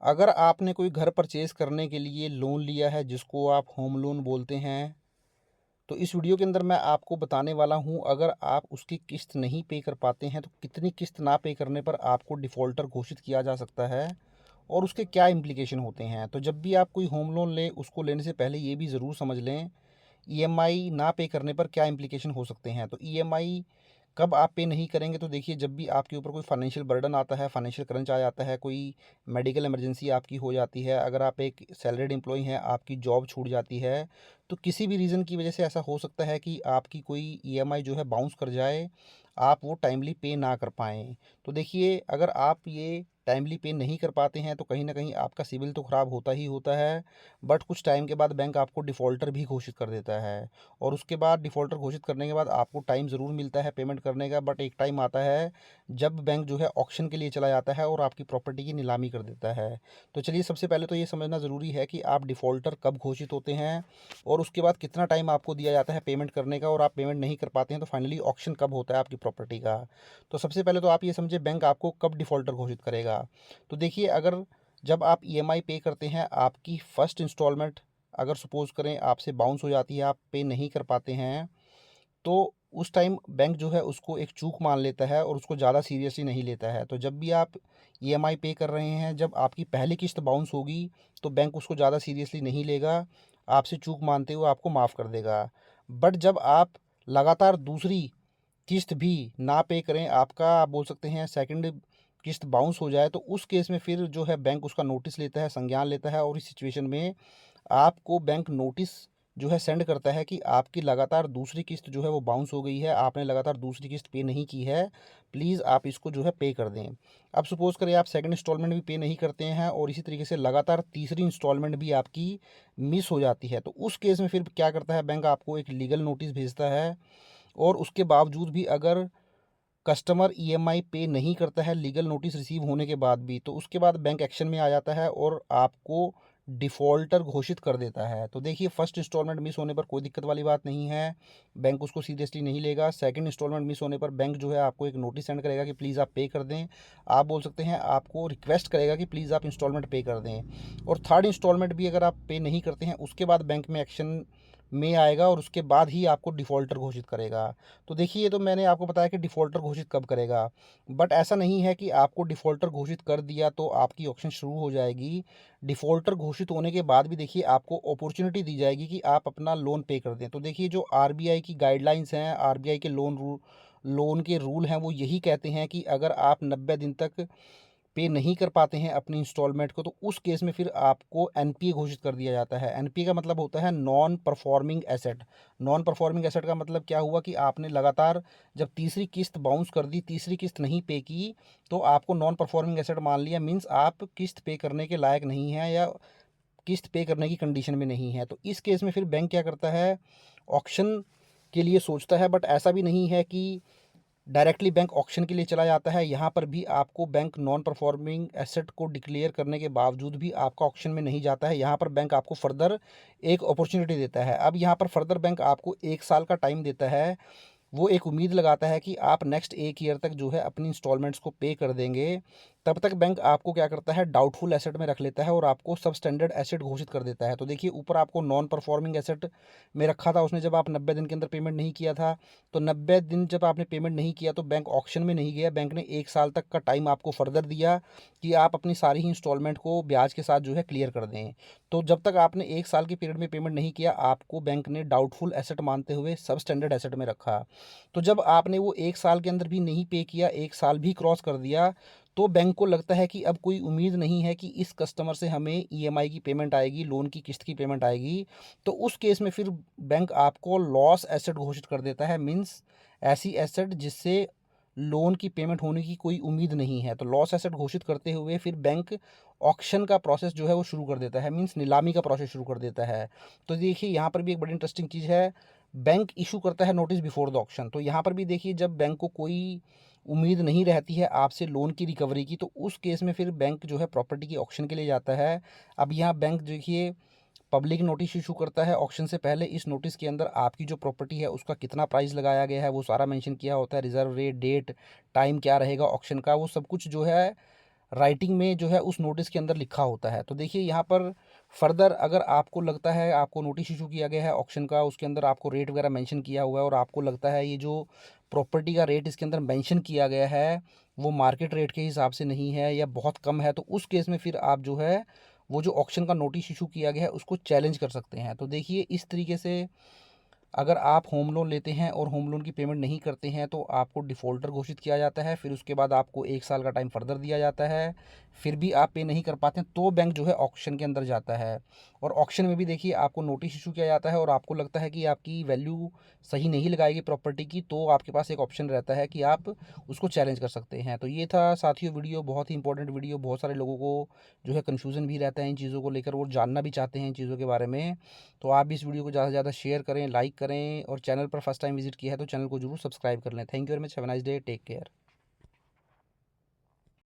अगर आपने कोई घर परचेज़ करने के लिए लोन लिया है जिसको आप होम लोन बोलते हैं, तो इस वीडियो के अंदर मैं आपको बताने वाला हूँ अगर आप उसकी किस्त नहीं पे कर पाते हैं तो कितनी किस्त ना पे करने पर आपको डिफ़ॉल्टर घोषित किया जा सकता है और उसके क्या इम्प्लीकेशन होते हैं। तो जब भी आप कोई होम लोन लें उसको लेने से पहले ये भी ज़रूर समझ लें ईएमआई ना पे करने पर क्या इम्प्लीकेशन हो सकते हैं। तो ईएमआई कब आप पे नहीं करेंगे, तो देखिए जब भी आपके ऊपर कोई फाइनेंशियल बर्डन आता है, फाइनेंशियल क्रंच आ जाता है, कोई मेडिकल इमरजेंसी आपकी हो जाती है, अगर आप एक सैलरीड एम्प्लॉई हैं, आपकी जॉब छूट जाती है, तो किसी भी रीज़न की वजह से ऐसा हो सकता है कि आपकी कोई ईएमआई जो है बाउंस कर जाए, आप वो टाइमली पे ना कर पाएँ। तो देखिए अगर आप ये टाइमली पे नहीं कर पाते हैं तो कहीं न कहीं आपका सिबिल तो ख़राब होता ही होता है, बट कुछ टाइम के बाद बैंक आपको डिफ़ॉल्टर भी घोषित कर देता है। और उसके बाद डिफ़ॉल्टर घोषित करने के बाद आपको टाइम ज़रूर मिलता है पेमेंट करने का, बट एक टाइम आता है जब बैंक जो है ऑक्शन के लिए चला जाता है और आपकी प्रॉपर्टी की नीलामी कर देता है। तो चलिए सबसे पहले तो ये समझना ज़रूरी है कि आप डिफ़ॉल्टर कब घोषित होते हैं और उसके बाद कितना टाइम आपको दिया जाता है पेमेंट करने का, और आप पेमेंट नहीं कर पाते हैं तो फाइनली ऑक्शन कब होता है आपकी प्रॉपर्टी का। तो सबसे पहले तो आप ये समझिए बैंक आपको कब डिफ़ॉल्टर घोषित करेगा। तो देखिए अगर जब आप ईएमआई पे करते हैं, आपकी फ़र्स्ट इंस्टॉलमेंट अगर सपोज़ करें आपसे बाउंस हो जाती है, आप पे नहीं कर पाते हैं, तो उस टाइम बैंक जो है उसको एक चूक मान लेता है और उसको ज़्यादा सीरियसली नहीं लेता है। तो जब भी आप ईएमआई पे कर रहे हैं, जब आपकी पहली किस्त बाउंस होगी, तो बैंक उसको ज़्यादा सीरियसली नहीं लेगा, आपसे चूक मानते हुए आपको माफ़ कर देगा। बट जब आप लगातार दूसरी किस्त भी ना पे करें, आपका आप बोल सकते हैं सेकंड किस्त बाउंस हो जाए, तो उस केस में फिर जो है बैंक उसका नोटिस लेता है, संज्ञान लेता है, और इस सिचुएशन में आपको बैंक नोटिस जो है सेंड करता है कि आपकी लगातार दूसरी किस्त जो है वो बाउंस हो गई है, आपने लगातार दूसरी किस्त पे नहीं की है, प्लीज़ आप इसको जो है पे कर दें। अब सपोज़ करें आप सेकंड इंस्टॉलमेंट भी पे नहीं करते हैं और इसी तरीके से लगातार तीसरी इंस्टॉलमेंट भी आपकी मिस हो जाती है, तो उस केस में फिर क्या करता है बैंक, आपको एक लीगल नोटिस भेजता है। और उसके बावजूद भी अगर कस्टमर ईएमआई पे नहीं करता है लीगल नोटिस रिसीव होने के बाद भी, तो उसके बाद बैंक एक्शन में आ जाता है और आपको डिफ़ॉल्टर घोषित कर देता है। तो देखिए फर्स्ट इंस्टॉलमेंट मिस होने पर कोई दिक्कत वाली बात नहीं है, बैंक उसको सीरियसली नहीं लेगा। सेकंड इंस्टॉलमेंट मिस होने पर बैंक जो है आपको एक नोटिस सेंड करेगा कि प्लीज़ आप पे कर दें। आप बोल सकते हैं आपको रिक्वेस्ट करेगा कि प्लीज़ आप इंस्टॉलमेंट पे कर दें। और थर्ड इंस्टॉलमेंट भी अगर आप पे नहीं करते हैं, उसके बाद बैंक में एक्शन में आएगा और उसके बाद ही आपको डिफ़ॉल्टर घोषित करेगा। तो देखिए ये तो मैंने आपको बताया कि डिफ़ॉल्टर घोषित कब करेगा, बट ऐसा नहीं है कि आपको डिफ़ॉल्टर घोषित कर दिया तो आपकी ऑक्शन शुरू हो जाएगी। डिफ़ॉल्टर घोषित होने के बाद भी देखिए आपको अपॉर्चुनिटी दी जाएगी कि आप अपना लोन पे कर दें। तो देखिए जो आरबीआई की गाइडलाइंस हैं, आरबीआई के लोन के रूल हैं, वो यही कहते हैं कि अगर आप 90 दिन तक पे नहीं कर पाते हैं अपनी इंस्टॉलमेंट को, तो उस केस में फिर आपको एनपीए घोषित कर दिया जाता है। एनपीए का मतलब होता है non performing asset. Non performing asset का मतलब क्या हुआ कि आपने लगातार जब तीसरी किस्त बाउंस कर दी, तीसरी किस्त नहीं पे की, तो आपको नॉन परफॉर्मिंग एसेट मान लिया, मीन्स आप किस्त पे करने के लायक नहीं हैं या किस्त पे करने की कंडीशन में नहीं है। तो इस केस में फिर बैंक क्या करता है, ऑक्शन के लिए सोचता है। बट ऐसा भी नहीं है कि डायरेक्टली बैंक ऑक्शन के लिए चला जाता है। यहाँ पर भी आपको बैंक नॉन परफॉर्मिंग एसेट को डिक्लेयर करने के बावजूद भी आपका ऑक्शन में नहीं जाता है। यहाँ पर बैंक आपको फर्दर एक अपॉर्चुनिटी देता है। अब यहाँ पर फर्दर बैंक आपको 1 साल का टाइम देता है। वो एक उम्मीद लगाता है कि आप नेक्स्ट 1 ईयर तक जो है अपनी इंस्टॉलमेंट्स को पे कर देंगे। तब तक बैंक आपको क्या करता है, डाउटफुल एसेट में रख लेता है और आपको सब स्टैंडर्ड एसेट घोषित कर देता है। तो देखिए ऊपर आपको नॉन परफॉर्मिंग एसेट में रखा था उसने, जब आप 90 दिन के अंदर पेमेंट नहीं किया था, तो 90 दिन जब आपने पेमेंट नहीं किया तो बैंक ऑक्शन में नहीं गया। बैंक ने 1 साल तक का टाइम आपको फर्दर दिया कि आप अपनी सारी ही इंस्टॉलमेंट को ब्याज के साथ जो है क्लियर कर दें। तो जब तक आपने 1 साल के पीरियड में पेमेंट नहीं किया, आपको बैंक ने डाउटफुल एसेट मानते हुए सब स्टैंडर्ड एसेट में रखा। तो जब आपने वो 1 साल के अंदर भी नहीं पे किया, 1 साल भी क्रॉस कर दिया, तो बैंक को लगता है कि अब कोई उम्मीद नहीं है कि इस कस्टमर से हमें ईएमआई की पेमेंट आएगी, लोन की किस्त की पेमेंट आएगी। तो उस केस में फिर बैंक आपको लॉस एसेट घोषित कर देता है, मीन्स ऐसी एसेट जिससे लोन की पेमेंट होने की कोई उम्मीद नहीं है। तो लॉस एसेट घोषित करते हुए फिर बैंक ऑक्शन का प्रोसेस जो है वो शुरू कर देता है, मीन्स नीलामी का प्रोसेस शुरू कर देता है। तो देखिए यहाँ पर भी एक बड़ी इंटरेस्टिंग चीज़ है, बैंक इशू करता है नोटिस बिफोर द ऑक्शन। तो यहाँ पर भी देखिए जब बैंक को कोई उम्मीद नहीं रहती है आपसे लोन की रिकवरी की, तो उस केस में फिर बैंक जो है प्रॉपर्टी की ऑक्शन के लिए जाता है। अब यहाँ बैंक देखिए पब्लिक नोटिस इशू करता है ऑक्शन से पहले। इस नोटिस के अंदर आपकी जो प्रॉपर्टी है उसका कितना प्राइस लगाया गया है वो सारा मेंशन किया होता है, रिजर्व रेट, डेट, टाइम क्या रहेगा ऑक्शन का, वो सब कुछ जो है राइटिंग में जो है उस नोटिस के अंदर लिखा होता है। तो देखिए यहाँ पर फर्दर अगर आपको लगता है, आपको नोटिस इशू किया गया है ऑक्शन का, उसके अंदर आपको रेट वगैरह मेंशन किया हुआ है और आपको लगता है ये जो प्रॉपर्टी का रेट इसके अंदर मेंशन किया गया है वो मार्केट रेट के हिसाब से नहीं है या बहुत कम है, तो उस केस में फिर आप जो है वो जो ऑक्शन का नोटिस इशू किया गया है उसको चैलेंज कर सकते हैं। तो देखिए इस तरीके से अगर आप होम लोन लेते हैं और होम लोन की पेमेंट नहीं करते हैं तो आपको डिफ़ॉल्टर घोषित किया जाता है। फिर उसके बाद आपको 1 साल का टाइम फ़र्दर दिया जाता है। फिर भी आप पे नहीं कर पाते हैं तो बैंक जो है ऑक्शन के अंदर जाता है और ऑक्शन में भी देखिए आपको नोटिस इशू किया जाता है और आपको लगता है कि आपकी वैल्यू सही नहीं लगाएगी प्रॉपर्टी की, तो आपके पास एक ऑप्शन रहता है कि आप उसको चैलेंज कर सकते हैं। तो ये था साथियों वीडियो, बहुत ही इंपॉर्टेंट वीडियो। बहुत सारे लोगों को जो है कन्फ्यूज़न भी रहता है इन चीज़ों को लेकर, वो जानना भी चाहते हैं इन चीज़ों के बारे में। तो आप भी इस वीडियो को ज़्यादा से ज़्यादा शेयर करें, लाइक करें और चैनल पर फर्स्ट टाइम विजिट किया है तो चैनल को जरूर सब्सक्राइब कर लें। Thank you very much, have a nice day, take care.